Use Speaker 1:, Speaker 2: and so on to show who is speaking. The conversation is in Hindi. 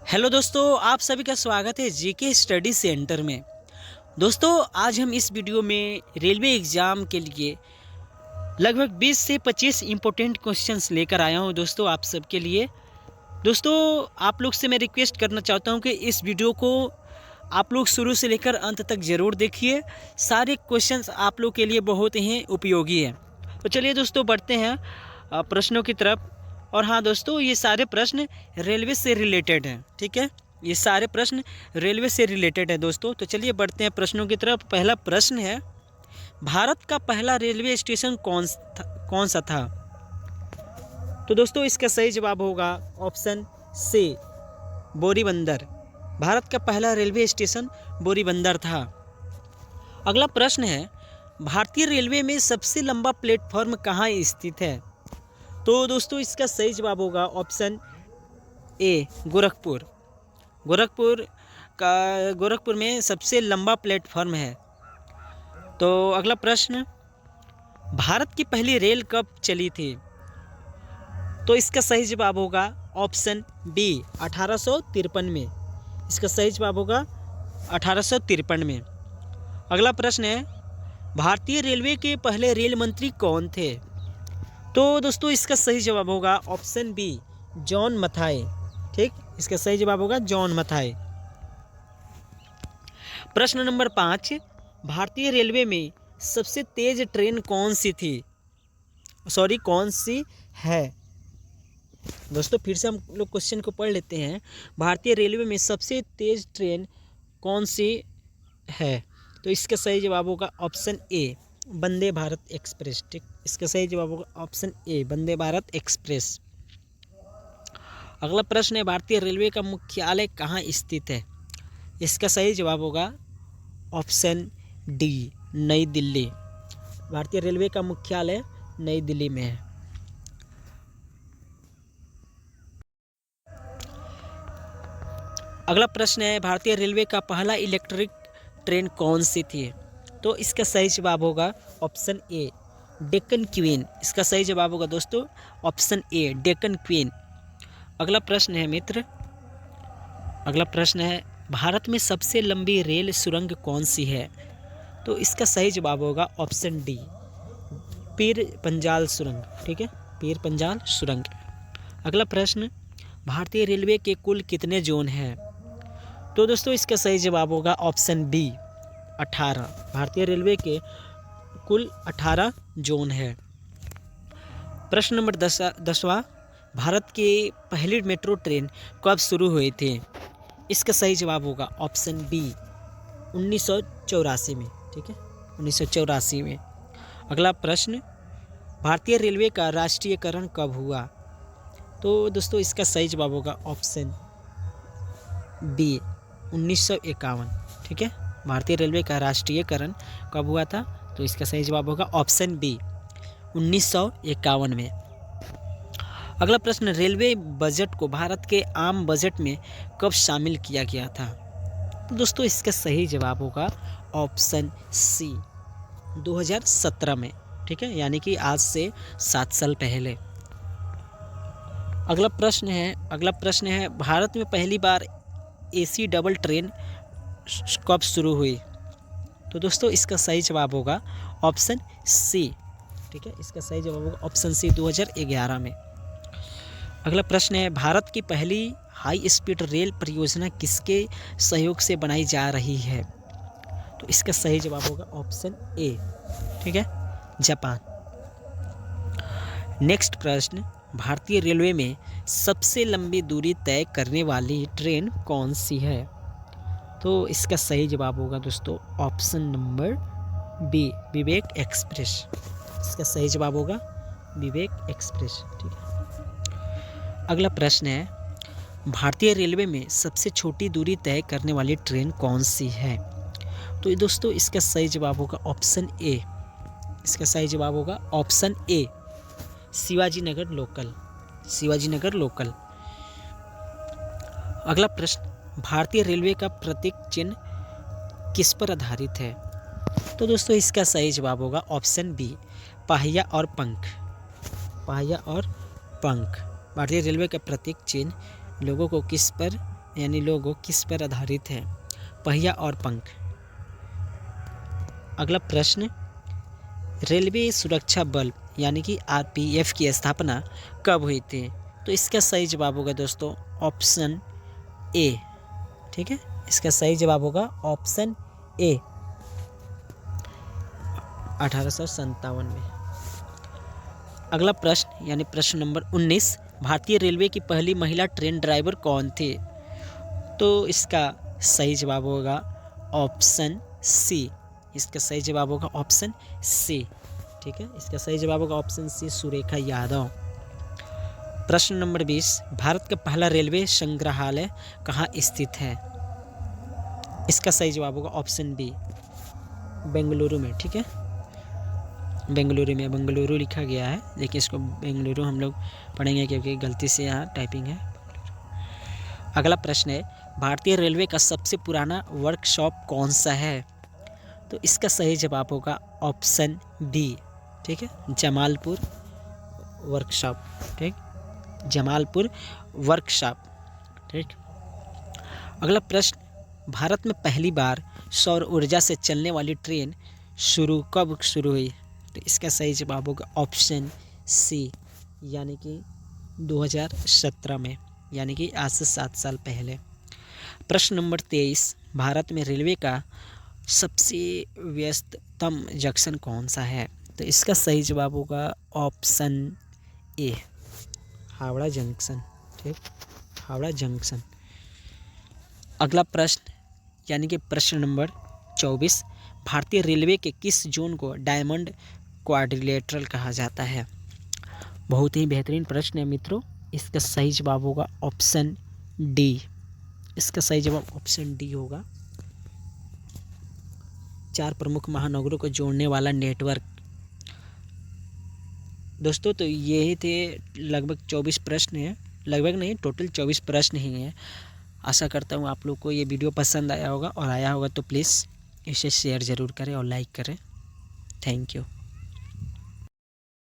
Speaker 1: हेलो दोस्तों, आप सभी का स्वागत है जीके स्टडी सेंटर में। दोस्तों, आज हम इस वीडियो में रेलवे एग्ज़ाम के लिए लगभग 20 से 25 इम्पोर्टेंट क्वेश्चंस लेकर आया हूं दोस्तों, आप सबके लिए। दोस्तों, आप लोग से मैं रिक्वेस्ट करना चाहता हूं कि इस वीडियो को आप लोग शुरू से लेकर अंत तक ज़रूर देखिए। सारे क्वेश्चंस आप लोग के लिए बहुत ही उपयोगी हैं। तो चलिए दोस्तों, बढ़ते हैं प्रश्नों की तरफ। और हाँ दोस्तों, ये सारे प्रश्न रेलवे से रिलेटेड हैं, ठीक है। ये सारे प्रश्न रेलवे से रिलेटेड हैं दोस्तों। तो चलिए बढ़ते हैं प्रश्नों की तरफ। पहला प्रश्न है, भारत का पहला रेलवे स्टेशन कौन सा था? तो दोस्तों, इसका सही जवाब होगा ऑप्शन सी, बोरीबंदर। भारत का पहला रेलवे स्टेशन बोरीबंदर था। अगला प्रश्न है, भारतीय रेलवे में सबसे लंबा प्लेटफॉर्म कहाँ स्थित है? तो दोस्तों, इसका सही जवाब होगा ऑप्शन ए, गोरखपुर। गोरखपुर में सबसे लंबा प्लेटफॉर्म है। तो अगला प्रश्न, भारत की पहली रेल कब चली थी? तो इसका सही जवाब होगा ऑप्शन बी, 1853 में। इसका सही जवाब होगा 1853 में। अगला प्रश्न है, भारतीय रेलवे के पहले रेल मंत्री कौन थे? तो दोस्तों, इसका सही जवाब होगा ऑप्शन बी, जॉन मथाई। ठीक, इसका सही जवाब होगा जॉन मथाई। प्रश्न नंबर 5, भारतीय रेलवे में सबसे तेज ट्रेन कौन सी है? दोस्तों, फिर से हम लोग क्वेश्चन को पढ़ लेते हैं। भारतीय रेलवे में सबसे तेज ट्रेन कौन सी है? तो इसका सही जवाब होगा option A, Vande Bharat express. ठीक, इसका सही जवाब होगा option A, Vande Bharat express. अगला प्रश्न है, भारतीय रेलवे का मुख्यालय कहाँ स्थित है? इसका सही जवाब होगा ऑप्शन डी, नई दिल्ली। भारतीय रेलवे का मुख्यालय नई दिल्ली में है। अगला प्रश्न है, भारतीय रेलवे का पहला इलेक्ट्रिक ट्रेन कौन सी थी? तो इसका सही जवाब होगा ऑप्शन ए, डेक्कन क्वीन। इसका सही जवाब होगा दोस्तों ऑप्शन ए, डेक्कन क्वीन। अगला प्रश्न है मित्र, अगला प्रश्न है, भारत में सबसे लंबी रेल सुरंग कौन सी है? तो इसका सही जवाब होगा ऑप्शन डी, पीर पंजाल सुरंग। ठीक है, पीर पंजाल सुरंग। अगला प्रश्न, भारतीय रेलवे के कुल कितने जोन हैं? तो दोस्तों, इसका सही जवाब होगा ऑप्शन बी, 18। भारतीय रेलवे के कुल 18 जोन है। प्रश्न नंबर 10वां, भारत की पहली मेट्रो ट्रेन कब शुरू हुई थी? इसका सही जवाब होगा ऑप्शन बी, 1984 में। ठीक है, 1984 में। अगला प्रश्न, भारतीय रेलवे का राष्ट्रीयकरण कब हुआ? तो दोस्तों, इसका सही जवाब होगा ऑप्शन बी, 1951। ठीक है, भारतीय रेलवे का राष्ट्रीयकरण कब हुआ था? तो इसका सही जवाब होगा ऑप्शन बी, 1951 में। अगला प्रश्न, रेलवे बजट को भारत के आम बजट में कब शामिल किया गया था? तो दोस्तों, इसका सही जवाब होगा ऑप्शन सी, 2017 में। ठीक है, यानी कि आज से 7 साल पहले। अगला प्रश्न है, भारत में पहली बार एसी डबल ट्रेन कब शुरू हुई? तो दोस्तों, इसका सही जवाब होगा ऑप्शन सी। ठीक है, इसका सही जवाब होगा ऑप्शन सी, 2011 में। अगला प्रश्न है, भारत की पहली हाई स्पीड रेल परियोजना किसके सहयोग से बनाई जा रही है? तो इसका सही जवाब होगा ऑप्शन ए। ठीक है, जापान। नेक्स्ट प्रश्न, भारतीय रेलवे में सबसे लंबी दूरी तय करने वाली ट्रेन कौन सी है? तो इसका सही जवाब होगा दोस्तों ऑप्शन नंबर बी, विवेक एक्सप्रेस। इसका सही जवाब होगा विवेक एक्सप्रेस। ठीक है। अगला प्रश्न है, भारतीय रेलवे में सबसे छोटी दूरी तय करने वाली ट्रेन कौन सी है? तो दोस्तों, इसका सही जवाब होगा ऑप्शन ए। इसका सही जवाब होगा option A, Shivaji Nagar local. Shivaji Nagar local. अगला प्रश्न, भारतीय रेलवे का प्रतीक चिन्ह किस पर आधारित है? तो दोस्तों, इसका सही जवाब होगा ऑप्शन बी, पहिया और पंख। पहिया और पंख। भारतीय रेलवे का प्रतीक चिन्ह लोगों को किस पर यानी लोगो किस पर आधारित है? पहिया और पंख। अगला प्रश्न, रेलवे सुरक्षा बल यानी कि आरपीएफ की स्थापना कब हुई थी? तो इसका सही जवाब होगा दोस्तों ऑप्शन ए। ठीक है, इसका सही जवाब होगा ऑप्शन ए, 1857 में। अगला प्रश्न यानी प्रश्न नंबर 19, भारतीय रेलवे की पहली महिला ट्रेन ड्राइवर कौन थे? तो इसका सही जवाब होगा ऑप्शन सी। इसका सही जवाब होगा ऑप्शन सी। ठीक है, इसका सही जवाब होगा ऑप्शन सी, सुरेखा यादव। प्रश्न नंबर 20, भारत का पहला रेलवे संग्रहालय कहाँ स्थित है? इसका सही जवाब होगा ऑप्शन बी, बेंगलुरु में। ठीक है, बेंगलुरु में, बेंगलुरु लिखा गया है लेकिन इसको बेंगलुरु हम लोग पढ़ेंगे क्योंकि गलती से यहाँ टाइपिंग है। अगला प्रश्न है, भारतीय रेलवे का सबसे पुराना वर्कशॉप कौन सा है? तो इसका सही जवाब होगा ऑप्शन बी। ठीक है, जमालपुर वर्कशॉप। ठीक, जमालपुर वर्कशॉप। ठीक, अगला प्रश्न, भारत में पहली बार सौर ऊर्जा से चलने वाली ट्रेन कब शुरू हुई? तो इसका सही जवाब होगा ऑप्शन सी, यानी कि 2017 में, यानी कि आज से 7 साल पहले। प्रश्न नंबर 23, भारत में रेलवे का सबसे व्यस्ततम जंक्शन कौन सा है? तो इसका सही जवाब होगा ऑप्शन ए, हावड़ा जंक्शन। ठीक, हावड़ा जंक्शन। अगला प्रश्न यानी कि प्रश्न नंबर 24, भारतीय रेलवे के किस जोन को डायमंड क्वाड्रिलेटरल कहा जाता है? बहुत ही बेहतरीन प्रश्न है मित्रों। इसका सही जवाब होगा ऑप्शन डी। इसका सही जवाब ऑप्शन डी होगा, 4 प्रमुख महानगरों को जोड़ने वाला नेटवर्क। दोस्तों तो यही थे लगभग 24 प्रश्न हैं, लगभग नहीं टोटल 24 प्रश्न ही हैं। आशा करता हूँ आप लोग को ये वीडियो पसंद आया होगा, और आया होगा तो प्लीज़ इसे शेयर ज़रूर करें और लाइक करें। Thank you.